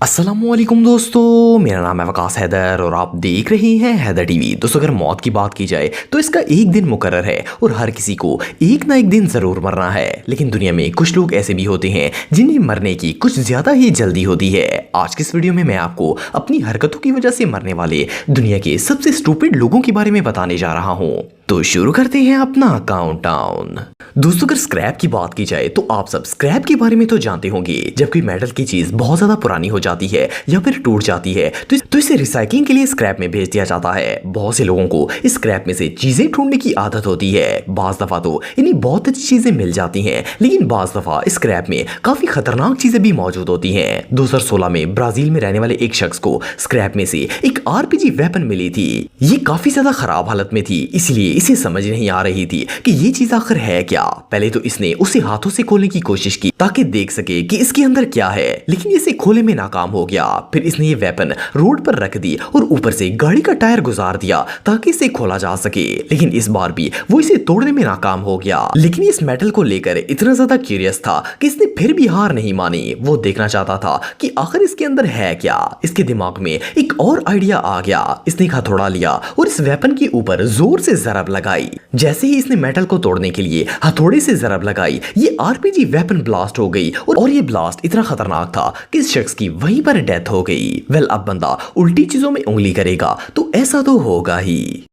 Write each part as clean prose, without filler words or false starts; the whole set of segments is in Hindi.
अस्सलामुअलैकुम दोस्तों, मेरा नाम है वकास हैदर और आप देख रहे हैं हैदर टीवी। दोस्तों, अगर मौत की बात की जाए तो इसका एक दिन मुकर्रर है और हर किसी को एक ना एक दिन जरूर मरना है। लेकिन दुनिया में कुछ लोग ऐसे भी होते हैं जिन्हें मरने की कुछ ज्यादा ही जल्दी होती है। आज की इस वीडियो में मैं आपको अपनी हरकतों की वजह से मरने वाले दुनिया के सबसे स्टूपिड लोगों के बारे में बताने जा रहा हूँ। तो शुरू करते हैं अपना काउंटडाउन। दोस्तों, अगर स्क्रैप की बात की जाए तो आप सब स्क्रैप के बारे में तो जानते होंगे। जब कोई मेटल की चीज बहुत ज्यादा पुरानी हो जाती है या फिर टूट जाती है तो इसे रिसाइकलिंग के लिए स्क्रैप में भेज दिया जाता है। बहुत से लोगों को इस स्क्रैप में से चीजें ढूंढने की आदत होती है। बाज दफा तो इन्हें बहुत अच्छी चीजें मिल जाती हैं, लेकिन बाज दफा इस स्क्रैप में काफी खतरनाक चीजें भी मौजूद होती हैं। 2016 में ब्राजील में रहने वाले एक शख्स को स्क्रैप में से एक आरपीजी वेपन मिली थी। ये काफी ज्यादा खराब हालत में थी, इसलिए इसे समझ नहीं आ रही थी कि ये चीज आखिर है क्या। पहले तो इसने उसे हाथों से खोलने की कोशिश की ताकि देख सके कि इसके अंदर क्या है, लेकिन इसे खोलने में नाकाम हो गया। फिर इसने ये वेपन रोड पर रख दी और ऊपर से गाड़ी का टायर गुजार दिया ताकि इसे खोला जा सके, लेकिन इस बार भी वो इसे तोड़ने में नाकाम हो गया। लेकिन इस मेटल को लेकर इतना ज्यादा क्यूरियस था कि इसने फिर भी हार नहीं मानी। वो देखना चाहता था कि आखिर इसके अंदर है क्या। इसके दिमाग में एक और आइडिया आ गया। इसने एक हथौड़ा लिया और इस वेपन के ऊपर जोर से जरब लगाई। जैसे ही इसने मेटल को तोड़ने के लिए हथौड़े से जरब लगाई, ये आरपीजी वेपन ब्लास्ट हो गई और ये ब्लास्ट इतना खतरनाक था कि इस शख्स की वहीं पर डेथ हो गई। वेल, अब बंदा उल्टी चीजों में उंगली करेगा तो ऐसा तो होगा ही।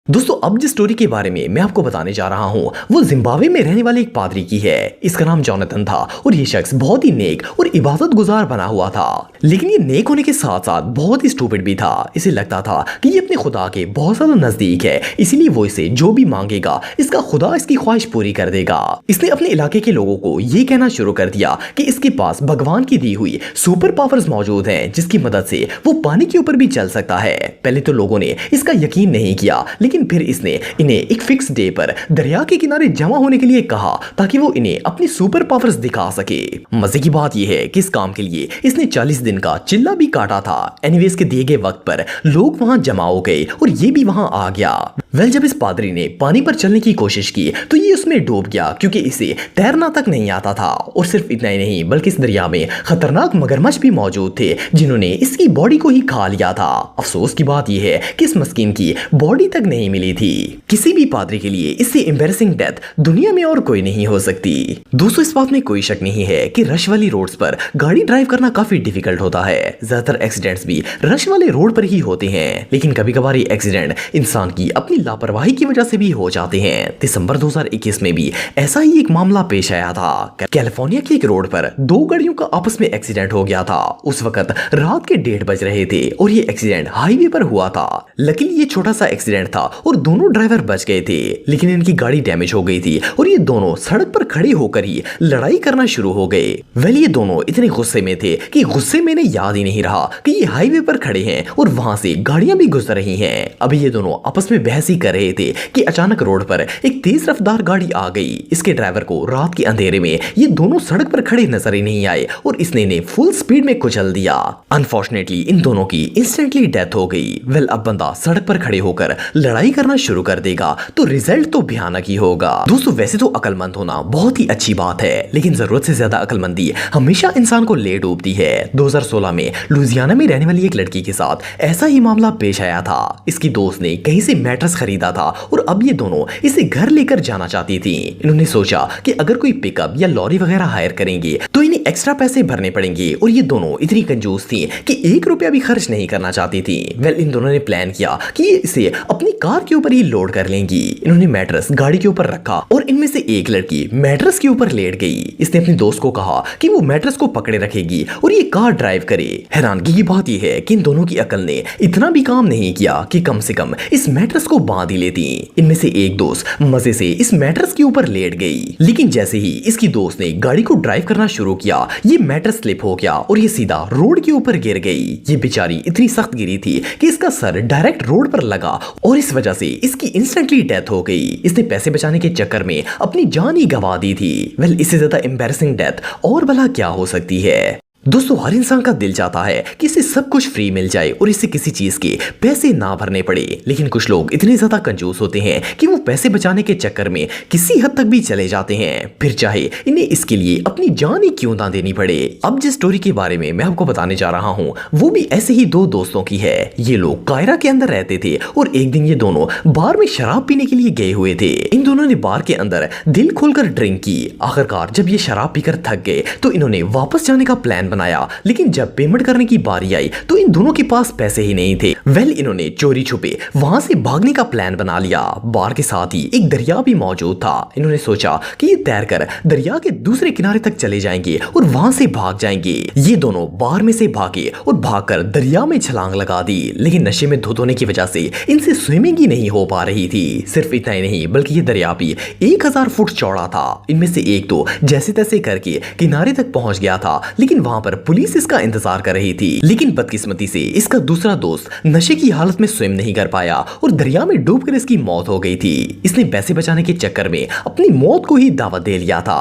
दोस्तों, अब जिस स्टोरी के बारे में मैं आपको बताने जा रहा हूं वो जिम्बाब्वे में रहने वाले एक पादरी की है। इसका नाम जोनाथन था और ये शख्स बहुत ही नेक और इबादत गुजार बना हुआ था। लेकिन ये नेक होने के साथ साथ बहुत ही स्टूपिड भी था। इसे लगता था कि ये अपने खुदा के बहुत ज्यादा नजदीक है, इसीलिए वो इसे जो भी मांगेगा इसका खुदा इसकी ख्वाहिश पूरी कर देगा। इसने अपने इलाके के लोगों को ये कहना शुरू कर दिया कि इसके पास भगवान की दी हुई सुपर पावर्स मौजूद हैं, जिसकी मदद से वो पानी के ऊपर भी चल सकता है। पहले तो लोगों ने इसका यकीन नहीं किया, लेकिन फिर इसने इन्हें एक फिक्स डे पर दरिया के किनारे जमा होने के लिए कहा ताकि वो इन्हें अपनी सुपर पावर्स दिखा सके। मजे की बात यह है कि इस काम के लिए इसने 40 दिन का चिल्ला भी काटा था। एनीवेज के दिए गए वक्त पर लोग वहां जमा हो गए और ये भी वहां आ गया। वेल, जब इस पादरी ने पानी पर चलने की कोशिश की तो ये उसमें डूब गया क्योंकि इसे तैरना तक नहीं आता था। और सिर्फ इतना ही नहीं, बल्कि इस दरिया में खतरनाक मगरमच्छ भी मौजूद थे जिन्होंने इसकी बॉडी को ही खा लिया था। अफसोस की बात यह है कि इस मस्कीन की बॉडी तक नहीं मिली थी। किसी भी पादरी के लिए इससे एम्बैरेसिंग डेथ दुनिया में और कोई नहीं हो सकती। दोस्तों, इस बात में कोई शक नहीं है कि रश वाली रोड्स पर गाड़ी ड्राइव करना काफी डिफिकल्ट होता है। ज्यादातर एक्सीडेंट्स भी रश वाले रोड पर ही होते हैं, लेकिन कभी कभार ये एक्सीडेंट इंसान की अपनी लापरवाही की वजह से भी हो जाते हैं। दिसंबर 2021 में भी ऐसा ही एक मामला पेश आया था। कैलिफोर्निया की एक रोड पर दो गाड़ियों का आपस में एक्सीडेंट हो गया था। उस वक्त रात के 1:30 बज रहे थे और ये एक्सीडेंट हाईवे पर हुआ था। लकीली ये छोटा सा एक्सीडेंट था और दोनों ड्राइवर बच गए थे, लेकिन इनकी गाड़ी डैमेज हो गई थी और ये दोनों सड़क पर खड़े होकर ही लड़ाई करना शुरू हो गए। वेल, ये दोनों इतने गुस्से में थे कि गुस्से में इन्हें याद ही नहीं रहा कि ये हाईवे पर खड़े हैं और वहां से गाड़ियां भी गुजर रही हैं। अभी ये दोनों आपस में बहस ही कर रहे थे कि अचानक रोड पर एक तेज रफ्तार गाड़ी आ गई। इसके ड्राइवर को रात के अंधेरे में ये दोनों सड़क पर खड़े नजर ही नहीं आए और इसने इन्हें फुल स्पीड में कुचल दिया। अनफॉर्चुनेटली इन दोनों की इंस्टेंटली डेथ हो गई। वेल, अब बंदा सड़क पर खड़े होकर लड़ाई करना शुरू कर देगा तो रिजल्ट तो भयानक ही होगा। दोस्तों, वैसे तो अक्लमंद होना बहुत ही अच्छी बात है, लेकिन जरूरत से ज्यादा अक्लमंदी हमेशा इंसान को ले डूबती है। 2016 में लुजियाना में रहने वाली एक लड़की के साथ ऐसा ही मामला पेश आया था। इसकी दोस्त ने कहीं से मैट्रेस खरीदा था और अब ये दोनों इसे घर लेकर जाना चाहती थी। इन्होंने सोचा कि अगर कोई पिकअप या लॉरी वगैरह हायर करेंगे तो इन्हें एक्स्ट्रा पैसे भरने पड़ेंगे और ये दोनों इतनी कंजूस थी कि 1 रुपया भी खर्च नहीं करना चाहती थी। वेल, इन दोनों ने प्लान किया कि ये इसे अपनी कार के ऊपर ही लोड कर लेंगी। इन्होंने मैट्रेस गाड़ी के ऊपर रखा और इनमें से एक लड़की मैट्रेस के ऊपर लेट गई। इसने अपने दोस्त को कहा कि वो मैट्रेस को पकड़े रखेगी और ये कार ड्राइव करे। हैरानगी की बात यह है कि इन दोनों की अकल ने इतना भी काम नहीं किया कि कम से कम इस मैट्रेस को बांध ही लेती। इनमें से एक दोस्त मजे से इस मैट्रेस के ऊपर लेट गई, लेकिन जैसे ही इसकी दोस्त ने गाड़ी को ड्राइव करना शुरू किया ये मैट्रेस स्लिप हो गया और ये सीधा रोड के ऊपर गिर गई। ये बेचारी इतनी सख्त गिरी थी कि इसका सर डायरेक्ट रोड पर लगा और इस वजह से इसकी इंस्टेंटली डेथ हो गई। इसने पैसे बचाने के चक्कर में अपनी जान ही गंवा दी थी। वेल, इससे ज्यादा एम्बैरेसिंग डेथ और भला क्या हो सकती है। दोस्तों हर इंसान का दिल चाहता है कि इसे सब कुछ फ्री मिल जाए और इसे किसी चीज के पैसे ना भरने पड़े, लेकिन कुछ लोग इतने ज्यादा कंजूस होते हैं कि वो पैसे बचाने के चक्कर में किसी हद तक भी चले जाते हैं, फिर चाहे इन्हें इसके लिए अपनी जान ही क्यों ना देनी पड़े। अब जिस स्टोरी के बारे में मैं आपको बताने जा रहा हूँ वो भी ऐसे ही दो दोस्तों की है। ये लोग कायरा के अंदर रहते थे और एक दिन ये दोनों बार में शराब पीने के लिए गए हुए थे। इन दोनों ने बार के अंदर दिल खोलकर ड्रिंक की। आखिरकार जब ये शराब पीकर थक गए तो इन्होंने वापस जाने का प्लान बनाया, लेकिन जब पेमेंट करने की बारी आई तो इन दोनों के पास पैसे ही नहीं थे। इन्होंने चोरी छुपे वहां से भागने का प्लान बना लिया। बार के साथ ही एक दरिया भी मौजूद था। इन्होंने सोचा कि ये तैरकर दरिया के दूसरे किनारे तक चले जाएंगे और वहां से भाग जाएंगे। ये दोनों बार में से भागे और भागकर दरिया में छलांग लगा दी, लेकिन नशे में धुत होने की वजह से इनसे स्विमिंग ही नहीं हो पा रही थी। सिर्फ इतना ही नहीं बल्कि ये दरिया भी 1000 फुट चौड़ा था। इनमें से एक तो जैसे तैसे करके किनारे तक पहुंच गया था, लेकिन वहां पर पुलिस इसका इंतजार कर रही थी। लेकिन बदकिस्मती से इसका दूसरा दोस्त नशे की हालत में स्विम नहीं कर पाया और दरिया में डूबकर इसकी मौत हो गई थी। इसने पैसे बचाने के चक्कर में अपनी मौत को ही दावत दे लिया था।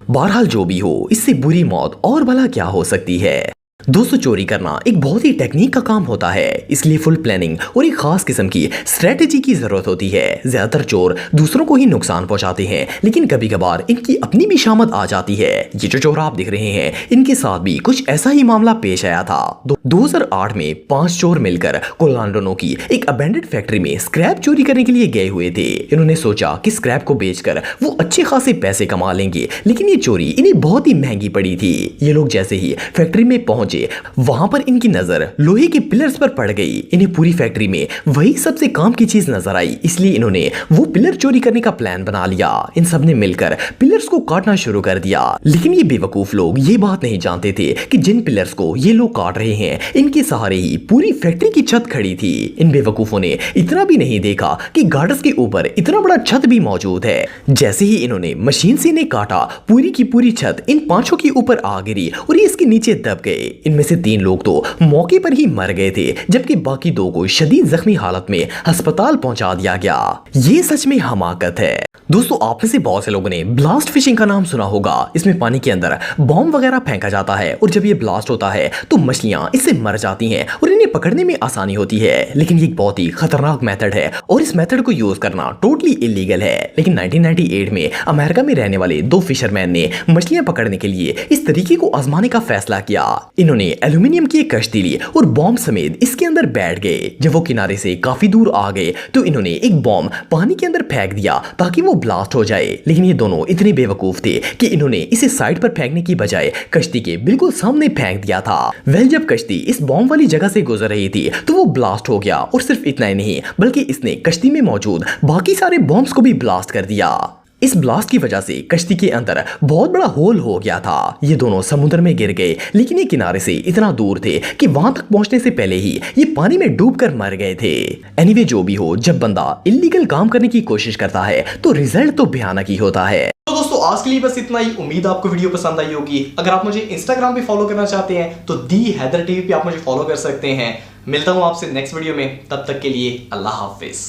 बहरहाल जो भी हो, इससे बुरी मौत और भला क्या हो सकती है। दोस्तों चोरी करना एक बहुत ही टेक्निक का काम होता है, इसलिए फुल प्लानिंग और एक खास किस्म की स्ट्रेटेजी की जरूरत होती है। ज्यादातर चोर दूसरों को ही नुकसान पहुंचाते हैं, लेकिन कभी कभार इनकी अपनी भी शामत आ जाती है। ये जो चोर आप दिख रहे हैं इनके साथ भी कुछ ऐसा ही मामला पेश आया था। 2008 में 5 चोर मिलकर कोलांडोनो की एक अबेंडेड फैक्ट्री में स्क्रैप चोरी करने के लिए गए हुए थे। इन्होंने सोचा कि स्क्रैप को बेचकर वो अच्छे खासे पैसे कमा लेंगे, लेकिन ये चोरी इन्हें बहुत ही महंगी पड़ी थी। ये लोग जैसे ही फैक्ट्री में पहुंचे वहां पर इनकी नजर लोहे के पिलर्स पर पड़ गई। इन्हें पूरी फैक्ट्री में वही सबसे काम की चीज नजर आई, इसलिए इन्होंने वो पिलर चोरी करने का प्लान बना लिया। इन सब ने मिलकर पिलर्स को काटना शुरू कर दिया, लेकिन ये बेवकूफ लोग ये बात नहीं जानते थे कि जिन पिलर्स को ये लोग काट रहे हैं इनके सहारे ही पूरी फैक्ट्री की छत खड़ी थी। इन बेवकूफों ने इतना भी नहीं देखा कि गार्डर्स के ऊपर इतना बड़ा छत भी मौजूद है। जैसे ही इन्होंने मशीन से इन्हें काटा, पूरी की पूरी छत इन 5 के ऊपर आ गिरी और ये इसके नीचे दब गए। इनमें से 3 लोग तो मौके पर ही मर गए थे, जबकि बाकी 2 को शदीद जख्मी हालत में अस्पताल पहुंचा दिया गया। ये सच में हमाकत है। दोस्तों आप में से बहुत से लोगों ने ब्लास्ट फिशिंग का नाम सुना होगा। इसमें पानी के अंदर बॉम्ब वगैरह फेंका जाता है और जब ये ब्लास्ट होता है तो मछलियां इससे मर जाती हैं और इन्हें पकड़ने में आसानी होती है। लेकिन ये एक बहुत ही खतरनाक मेथड है और इस मेथड को यूज करना टोटली इलीगल है। लेकिन 1998 में अमेरिका में रहने वाले 2 फिशरमैन ने मछलियां पकड़ने के लिए इस तरीके को आजमाने का फैसला किया। इन्होंने एल्यूमिनियम की एक कश्ती ली और बॉम्ब समेत इसके अंदर बैठ गए। जब वो किनारे से काफी दूर आ गए तो इन्होंने एक बॉम्ब पानी के अंदर फेंक दिया ताकि वो ब्लास्ट हो जाए। लेकिन ये दोनों इतने बेवकूफ थे कि इन्होंने इसे साइड पर फेंकने की बजाय कश्ती के बिल्कुल सामने फेंक दिया था। जब कश्ती इस बॉम्ब वाली जगह से गुजर रही थी तो वो ब्लास्ट हो गया और सिर्फ इतना ही नहीं बल्कि इसने कश्ती में मौजूद बाकी सारे बॉम्ब्स को भी ब्लास्ट कर दिया। इस ब्लास्ट की वजह से कश्ती के अंदर बहुत बड़ा होल हो गया था। ये दोनों समुद्र में गिर गए, लेकिन ये किनारे से इतना दूर थे कि वहां तक पहुंचने से पहले ही ये पानी में डूबकर मर गए थे। एनीवे जो भी हो, जब बंदा इलीगल काम करने की कोशिश करता है तो रिजल्ट तो भयानक ही होता है। तो दोस्तों आज के लिए बस इतना ही। उम्मीद आपको वीडियो पसंद आई होगी। अगर आप मुझे इंस्टाग्राम पे फॉलो करना चाहते हैं तो दी हैदर टीवी पे आप मुझे फॉलो कर सकते हैं। मिलता हूं आपसे नेक्स्ट वीडियो में, तब तक के लिए अल्लाह हाफिज।